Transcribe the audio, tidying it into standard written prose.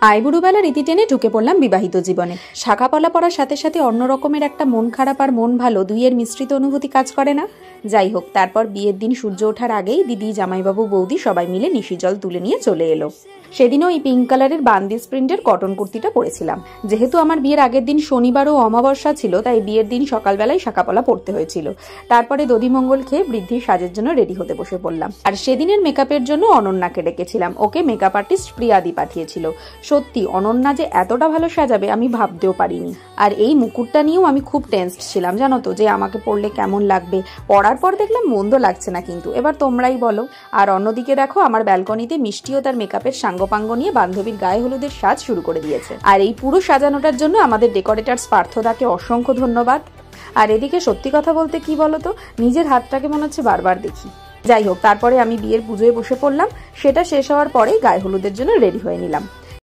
আইবুড়োবেলা রীতি টেনে ঢুকে পড়লাম বিবাহিত জীবনে। শাখাপলা পড়ার সাথে সাথে অন্য রকমের একটা মন খারাপ আর মন ভালো দুইয়ের মিশ্রিত অনুভূতি কাজ করে না? যাই হোক, তারপর বিয়ের দিন সূর্য ওঠার আগেই দিদি, জামাইবাবু, বৌদি সবাই মিলে নিশি জল তুলে নিয়ে চলে এলো। সেদিনও ওই পিঙ্ক কালারের বান্দিস প্রিন্টের কটন কুর্তিটা পরেছিলাম। যেহেতু আমার বিয়ের আগের দিন শনিবার ও অমাবস্যা ছিল, তাই বিয়ের দিন সকালবেলায় শাখাপলা পড়তে হয়েছিল। তারপরে দধিমঙ্গল খেয়ে বৃদ্ধির সাজের জন্য রেডি হতে বসে পড়লাম। আর সেদিনের মেকআপের জন্য অনন্যাকে ডেকেছিলাম। ওকে মেকআপ আর্টিস্ট প্রিয়াদি পাঠিয়েছিল। সত্যি অনন্যা যে এতটা ভালো সাজাবে আমি ভাবতেও পারিনি। আর এই মুকুটটা নিয়েও আমি খুব টেনসড ছিলাম, জানো তো, যে আমাকে পরলে কেমন লাগবে। পরার পর দেখলাম মন্দ লাগছে না, কিন্তু এবার তোমরাই বলো। আর অন্যদিকে দেখো, আমার ব্যালকনিতে মিষ্টিও তার মেকআপের সাঙ্গপাঙ্গ নিয়ে বান্ধবীর গায়ে হলুদের সাজ শুরু করে দিয়েছে। আর এই পুরো সাজানোটার জন্য আমাদের ডেকোরেটরস পার্থদাকে অসংখ্য ধন্যবাদ। আর এদিকে সত্যি কথা বলতে কি বলতো, নিজের হাতটাকে মনে হচ্ছে বারবার দেখি। যাই হোক, তারপরে আমি বিয়ের পুজোয় বসে পড়লাম। সেটা শেষ হওয়ার পরেই গায়ে হলুদের জন্য রেডি হয়ে নিলাম।